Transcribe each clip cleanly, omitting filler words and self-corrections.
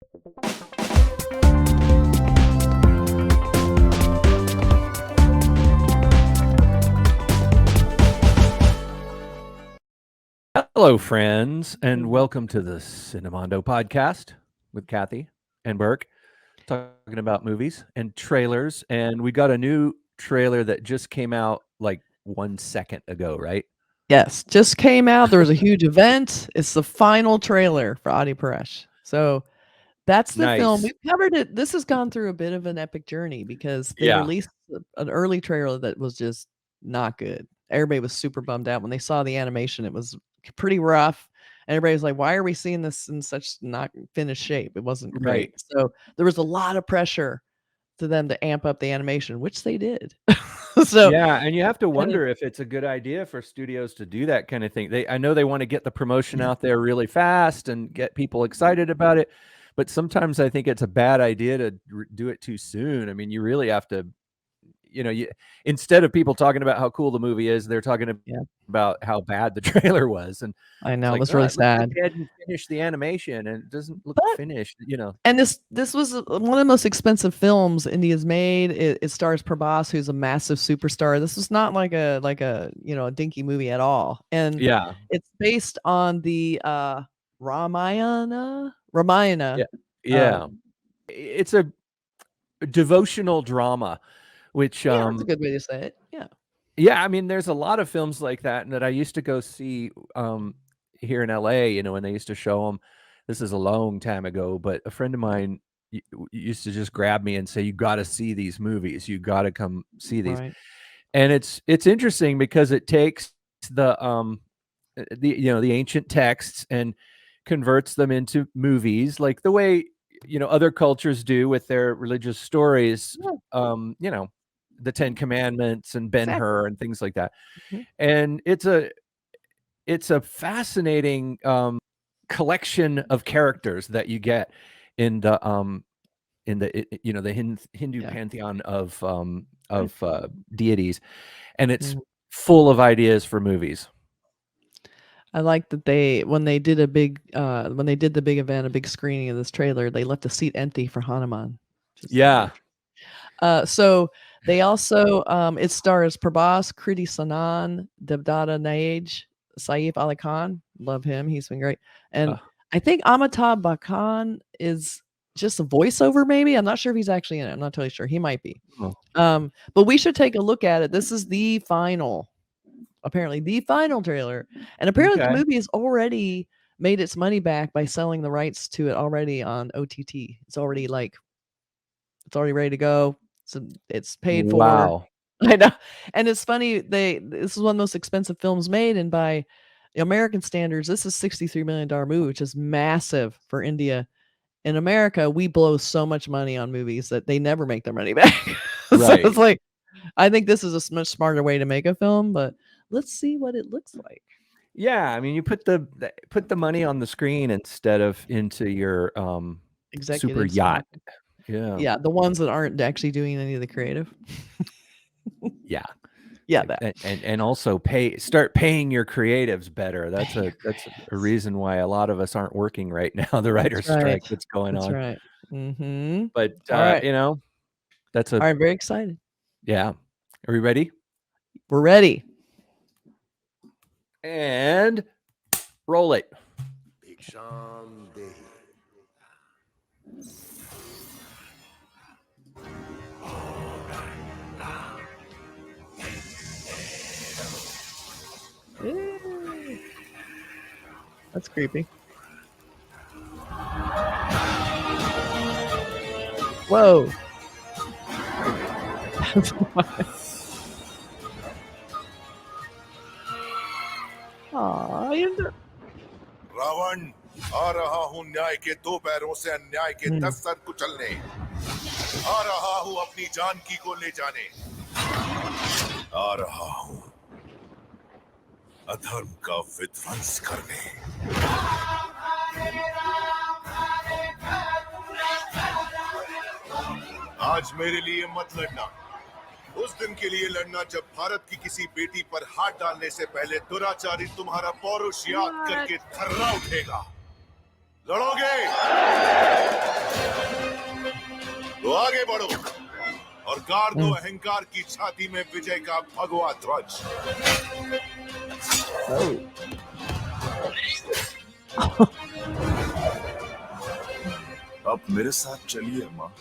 Hello, friends, and welcome to the Cinemondo podcast with Kathy and Burk, talking about movies and trailers. And we got a new trailer that just came out like 1 second ago, right? Yes, just came out. There was a huge event. It's the final trailer for Adipurush. So that's the film. Nice. We've covered it. This has gone through a bit of an epic journey because they Yeah. released an early trailer that was just not good. Everybody was super bummed out when they saw the animation. It was pretty rough. And everybody was like, why are we seeing this in such not finished shape? It wasn't Right. great. So there was a lot of pressure to them to amp up the animation, which they did. So Yeah, and you have to wonder if it's a good idea for studios to do that kind of thing. I know they want to get the promotion out there really fast and get people excited about it, but sometimes I think it's a bad idea to do it too soon. I mean, you really have to, instead of people talking about how cool the movie is, they're talking about how bad the trailer was. And I it's know, like, it was really let's go sad. ahead and finish the animation, and it doesn't look finished, And this was one of the most expensive films India's made. It stars Prabhas, who's a massive superstar. This was not like a a dinky movie at all. And Yeah. it's based on the Ramayana. Yeah. Yeah. It's a devotional drama, which Yeah, that's a good way to say it. Yeah. Yeah, I mean, there's a lot of films like that that I used to go see here in LA, when they used to show them. This is a long time ago, but a friend of mine used to just grab me and say, "You got to see these movies. You got to come see these." Right. And it's interesting because it takes the ancient texts and converts them into movies, like the way other cultures do with their religious stories. Yeah. The Ten Commandments and Ben-Hur and things like that. Mhm. And it's a fascinating collection of characters that you get in the Hindu pantheon of deities, and it's full of ideas for movies. I like that when they did the big event, a big screening of this trailer, they left a seat empty for Hanuman. Yeah. So they also it stars Prabhas, Kriti Sanon, Devdatta, Nage, Saif Ali Khan. Love him. He's been great. And I think Amitabh Bachchan is just a voiceover, maybe. I'm not sure if he's actually in it. I'm not totally sure. He might be. But we should take a look at it. This is apparently the final trailer. And apparently the movie has already made its money back by selling the rights to it already on OTT. It's already ready to go. So it's paid for. Wow. I know. And it's funny, this is one of the most expensive films made, and by American standards, this is $63 million movie, which is massive for India. In America, we blow so much money on movies that they never make their money back. So it's like, I think this is a much smarter way to make a film, but let's see what it looks like. Yeah, I mean, you put the money on the screen instead of into your super yacht. Yeah, the ones that aren't actually doing any of the creative. Yeah. Yeah, that. And also start paying your creatives better. That's a reason why a lot of us aren't working right now. The writer's strike that's going on. That's right. Mm-hmm. But all right. That's all right, very excited. Yeah. Are we ready? We're ready. And roll it. That's creepy. Whoa. Ravan आ रहा हूँ न्याय के 2 पैरों से अन्याय के 10 sir कुचलने, आ रहा हूँ अपनी जानकी को ले जाने, आ रहा हूँ अधर्म का विध्वंस करने। आज मेरे लिए मत लड़ना, उस दिन के लिए लड़ना जब भारत की किसी बेटी पर हाथ डालने से पहले दुराचारी तुम्हारा पौरुष याद करके थर्रा उठेगा। लड़ोगे? और गाड़ दो अहंकार की छाती में विजय का भगवा ध्वज। अब मेरे साथ चलिए माँ।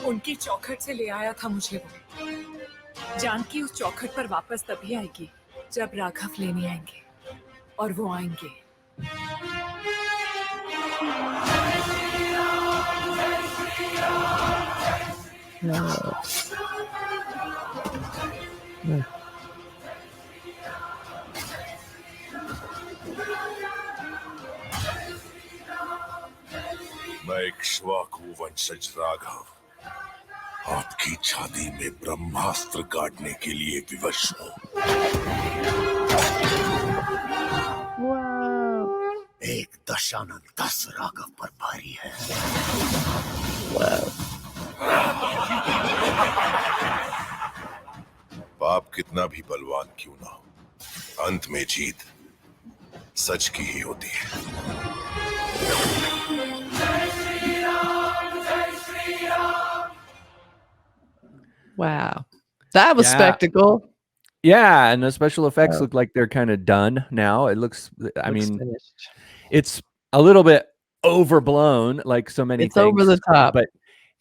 उनकी चौखट से ले आया था मुझे वो। जानकी उस चौखट पर वापस तभी आएगी जब राघव लेने आएंगे, और वो आएंगे। मैं इक्ष्वाकु वंशज राघव आपकी छाती में ब्रह्मास्त्र काटने के लिए विवश हूँ। एक दशानन 10 राघव पर भारी है। पाप कितना भी बलवान क्यों ना हो, अंत में जीत सच की ही होती है। Wow. That was Yeah. spectacle. Yeah, and the special effects Wow. look like they're kind of done now. It looks, I Looks mean, finished. it's a little bit overblown, like so many It's things. over the top. But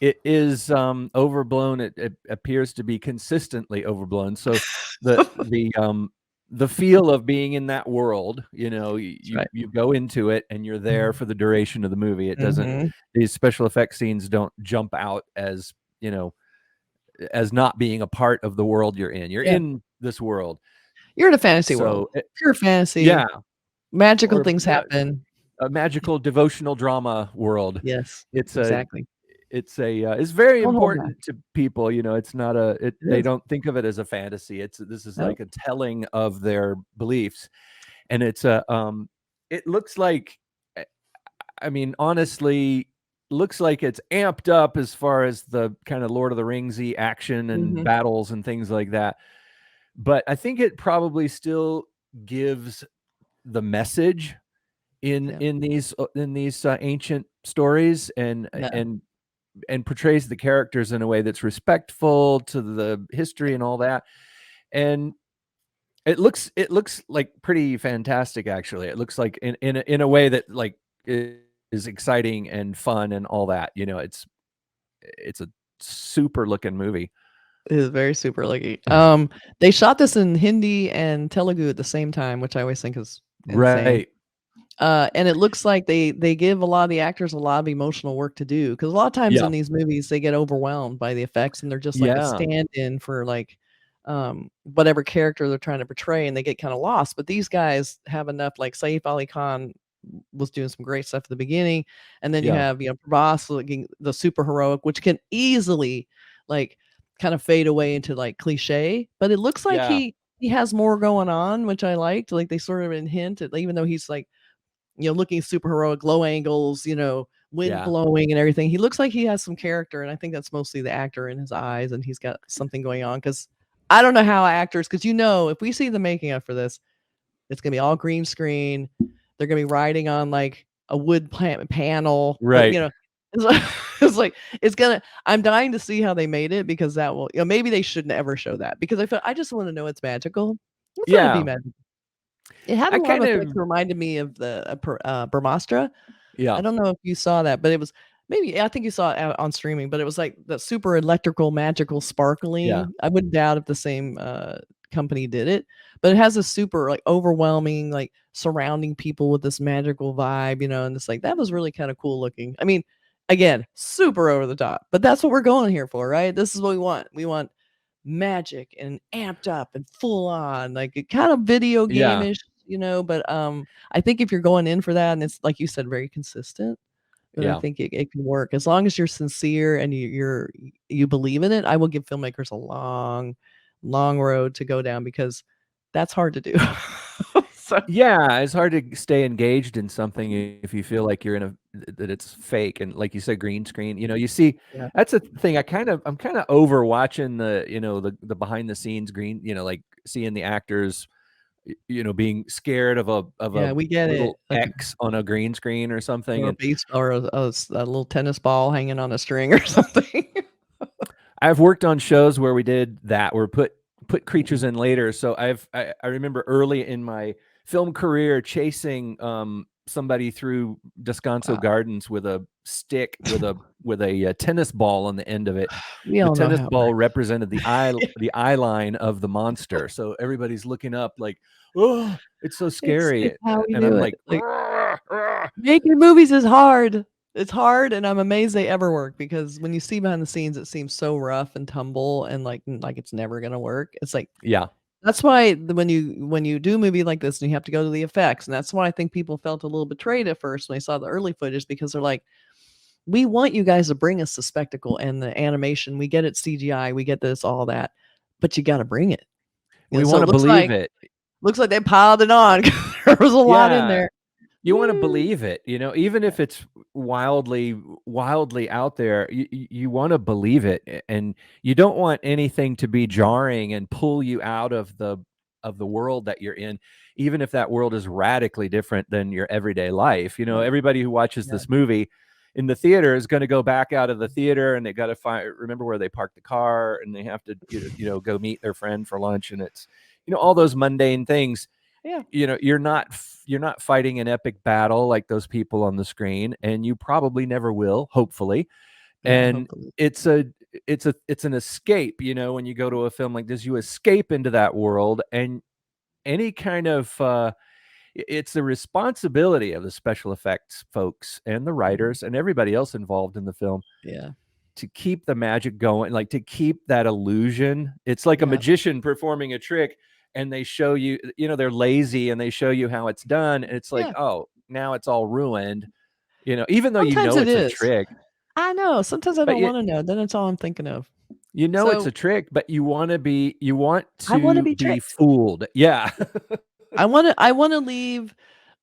it is overblown. It appears to be consistently overblown. So the feel of being in that world, you know, you right. you go into it and you're there for the duration of the movie. It doesn't, these special effects scenes don't jump out as, you know, as not being a part of the world you're in. You're in this world. You're in a fantasy world. Pure fantasy. Yeah. Magical things happen. A magical devotional drama world. Yes. It's exactly. It's very Don't hold important to people, you know. It's not they don't think of it as a fantasy. This is like a telling of their beliefs. And it's it looks like, I mean, honestly, looks like it's amped up as far as the kind of Lord of the Ringsy action and battles and things like that. But I think it probably still gives the message in these ancient stories and portrays the characters in a way that's respectful to the history and all that. And it looks like pretty fantastic, actually. It looks like in a way that like is exciting and fun and all that. You know, it's a super looking movie. It is very super looking. They shot this in Hindi and Telugu at the same time, which I always think is insane. Right. And it looks like they give a lot of the actors a lot of emotional work to do, because a lot of times in these movies they get overwhelmed by the effects and they're just like a stand-in for like whatever character they're trying to portray, and they get kind of lost. But these guys have enough. Like Saif Ali Khan was doing some great stuff at the beginning, and then you have Prabhas looking the super heroic, which can easily like kind of fade away into like cliche, but it looks like he has more going on, which I liked. Like they sort of hint at, even though he's like, you know, looking super heroic, low angles, you know, wind blowing and everything, he looks like he has some character, and I think that's mostly the actor in his eyes, and he's got something going on. Because I don't know how actors, because you know, if we see the making of for this, it's gonna be all green screen. They're gonna be riding on like a wood panel, right? You know, it's like it's gonna. I'm dying to see how they made it, because that will, you know, maybe they shouldn't ever show that, because I just want to know it's magical. It's gonna be magical. It had a lot of effects that reminded me of the Brahmastra. I don't know if you saw that, but it was I think you saw it on streaming, but it was like the super electrical, magical, sparkling. I wouldn't doubt if the same company did it, but it has a super like overwhelming, like surrounding people with this magical vibe, you know, and it's like that was really kind of cool looking. I mean, again, super over the top, but that's what we're going here for, right? This is what we want. We want magic and amped up and full on, like it kind of video game-ish, you know, but I think if you're going in for that, and it's like you said, very consistent, but I think it can work as long as you're sincere and you believe in it. I will give filmmakers a long road to go down, because that's hard to do. So. Yeah, it's hard to stay engaged in something if you feel like you're that it's fake, and like you said, green screen. You know, you see that's a thing. I'm kind of over watching the, you know, the behind the scenes green. You know, like seeing the actors, you know, being scared of a we get little it. Like X on a green screen or something, or a little tennis ball hanging on a string or something. I've worked on shows where we did that, where put creatures in later. So I remember early in my film career chasing somebody through Descanso Gardens with a stick with a tennis ball on the end of it. We The all know tennis how it ball works. represented the eye line of the monster. So everybody's looking up like, oh, it's so scary. It's how we And do I'm it. like, Like, "Rah, rah." making movies is hard. It's hard, and I'm amazed they ever work, because when you see behind the scenes, it seems so rough and tumble and like it's never gonna work. It's like, Yeah. that's why when you do a movie like this and you have to go to the effects, and that's why I think people felt a little betrayed at first when they saw the early footage, because they're like, we want you guys to bring us the spectacle and the animation. We get it CGI, we get this, all that, but you got to bring it. We So want it to believe it. looks like they piled it on. There was a lot in Yeah. there. You want to Woo. believe it, even if it's wildly out there, you want to believe it, and you don't want anything to be jarring and pull you out of the world that you're in, even if that world is radically different than your everyday life. Everybody who watches this movie in the theater is going to go back out of the theater, and they got to remember where they parked the car, and they have to go meet their friend for lunch, and it's all those mundane things. Yeah. You're not fighting an epic battle like those people on the screen, and you probably never will, hopefully. And hopefully. it's an escape, when you go to a film like this, you escape into that world, and any kind of it's the responsibility of the special effects folks and the writers and everybody else involved in the film to keep the magic going, like to keep that illusion. It's like a magician performing a trick, and they show you, they're lazy, and they show you how it's done, and it's like, oh, now it's all ruined, even though Sometimes it it's is. a trick. I know. Sometimes I don't want to know. Then it's all I'm thinking of. It's a trick, but you want to be tricked. fooled. Yeah. I want to leave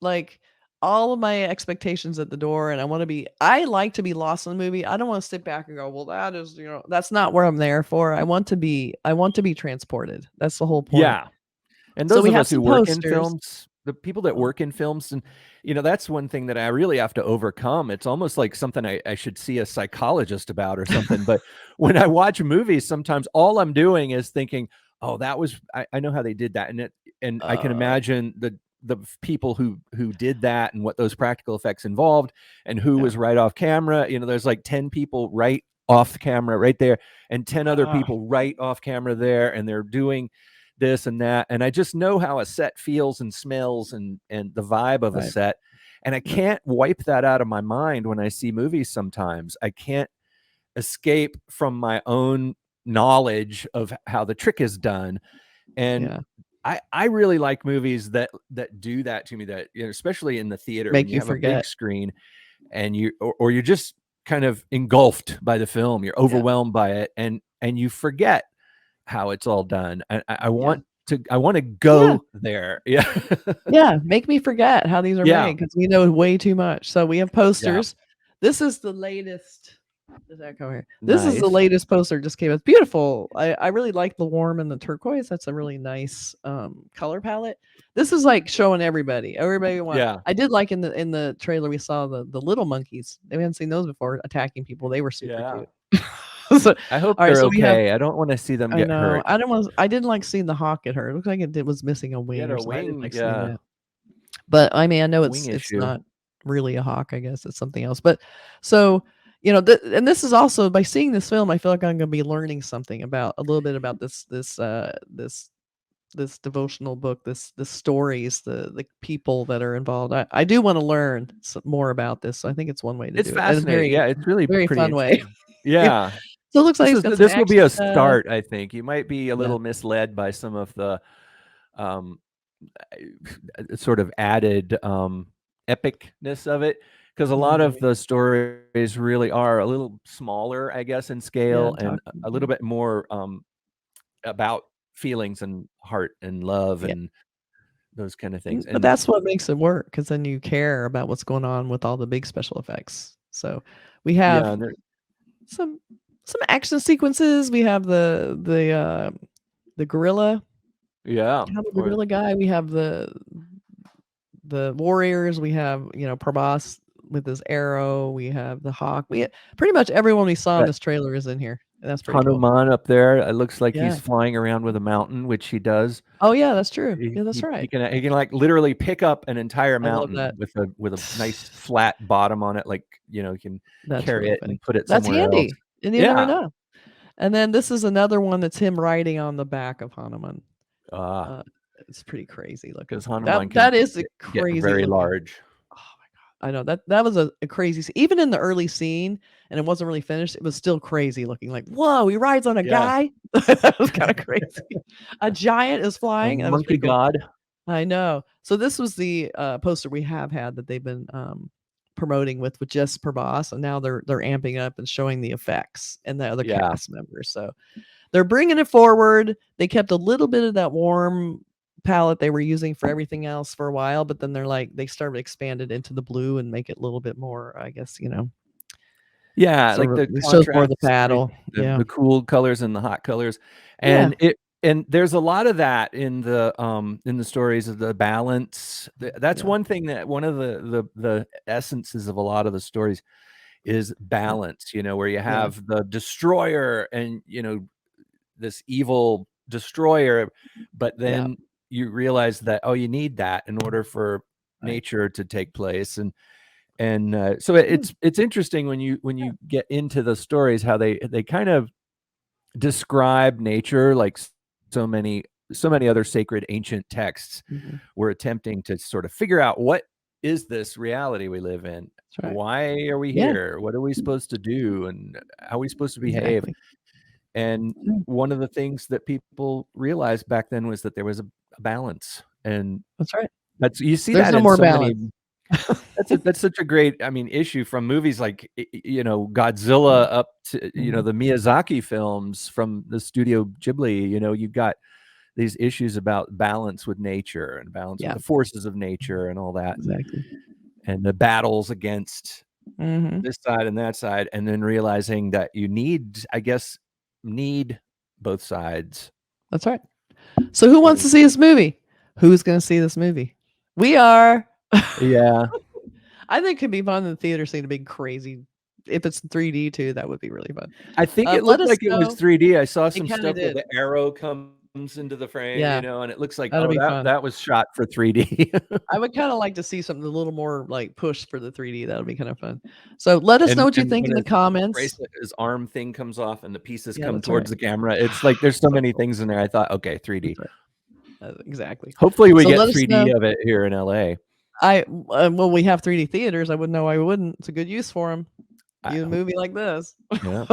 like all of my expectations at the door, and I like to be lost in the movie. I don't want to sit back and go, well, that is, that's not where I'm there for. I want to be transported. That's the whole point. Yeah. And those of us who work in films, the people that Oh. work in films, and that's one thing that I really have to overcome. It's almost like something I should see a psychologist about or something. But when I watch movies, sometimes all I'm doing is thinking, oh, that was, I know how they did that. And I can imagine the people who did that and what those practical effects involved, and who was right off camera. There's like 10 people right off the camera right there, and 10 other people right off camera there, and they're doing this and that. And I just know how a set feels and smells and the vibe of a set. And I can't wipe that out of my mind when I see movies. Sometimes I can't escape from my own knowledge of how the trick is done. And I really like movies that do that to me, that, especially in the theater, make when you have forget. a big screen, and or you're just kind of engulfed by the film. You're overwhelmed by it, and you forget how it's all done. I want to go there. Yeah. Make me forget how these are made, because we know way too much. So we have posters. This is the latest. Does that go here? This is the latest poster, just came out. It's beautiful. I really like the warm and the turquoise. That's a really nice color palette. This is like showing everybody wants. I did like in the trailer we saw the little monkeys. We hadn't seen those before, attacking people. They were super cute. So, I hope they're okay. I don't want to see them get hurt. I didn't like seeing the hawk get hurt. It looked like it was missing a wing or something. I didn't like seeing that. But I mean, I know it's not really a hawk. I guess it's something else. But so, and this is also, by seeing this film, I feel like I'm going to be learning something a little bit about this devotional book, the stories, the people that are involved. I do want to learn more about this. So I think it's one way to do it. It's fascinating. It's really very fun way. Yeah. So it looks like this will be a start. I think you might be a little misled by some of the sort of added epicness of it, because a lot of the stories really are a little smaller, I guess, in scale, and a little bit more about feelings and heart and love and those kind of things. But that's what makes it work, because then you care about what's going on with all the big special effects. So we have some action sequences. We have the gorilla. Yeah. The gorilla guy. We have the warriors. We have, Prabhas with his arrow. We have the hawk. Pretty much everyone we saw in this trailer is in here. That's pretty cool. Hanuman up there. It looks like Yeah. he's flying around with a mountain, which he does. Oh yeah, that's true. He, Yeah, that's he right. can like literally pick up an entire I love mountain that. with a nice flat bottom on it. Like, you know, you can That's carry really it funny. and put it That's somewhere else. handy. And you never Yeah. know. And then this is another one that's him riding on the back of Hanuman. It's pretty crazy looking. Because Hanuman That is a get crazy very looking. large. Oh my god! I know that was a crazy. Even in the early scene, and it wasn't really finished. It was still crazy looking. Like, whoa, he rides on a guy. That was kind of crazy. A giant is flying. A That was monkey pretty cool. god. I know. So this was the poster we have had that they've been promoting with just Prabhas, and now they're amping up and showing the effects and the other cast members. So they're bringing it forward. They kept a little bit of that warm palette they were using for everything else for a while, but then they started expanded into the blue and make it a little bit more, I guess, Yeah, like the shows more of the contrasts, battle. the cool colors and the hot colors, and and there's a lot of that in the stories of the balance. That's one thing that one of the essences of a lot of the stories is balance. You know, where you have the destroyer and this evil destroyer, but then you realize that you need that in order for nature to take place, and so it's interesting when you get into the stories how they kind of describe nature like so many other sacred ancient texts were attempting to sort of figure out what is this reality we live in. Why are we here? What are we supposed to do, and how are we supposed to behave? And one of the things that people realized back then was that there was a balance, and that's right. You see There's that no in more so balance. many. That's such a great, issue from movies like Godzilla up to the Miyazaki films from the Studio Ghibli. You've got these issues about balance with nature and balance with the forces of nature and all that. Exactly. And the battles against this side and that side, and then realizing that you need both sides. That's right. So who wants to see this movie? Who's going to see this movie? We are. Yeah. I think it could be fun in the theater seeing a big crazy. If it's 3D too, that would be really fun. I think it looked like it was 3D. I saw some stuff where the arrow comes into the frame, and it looks like that was shot for 3D. I would kind of like to see something a little more like pushed for the 3D. That would be kind of fun. So let us know what you think in the comments. His arm thing comes off and the pieces come towards the camera. It's like there's so many things in there. I thought, okay, 3D. Exactly. Hopefully we get 3D of it here in LA. Well, we have 3D theaters. I wouldn't know why we wouldn't. It's a good use for them. Use a movie like this. Yeah.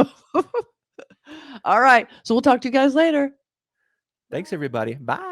All right. So we'll talk to you guys later. Thanks, everybody. Bye.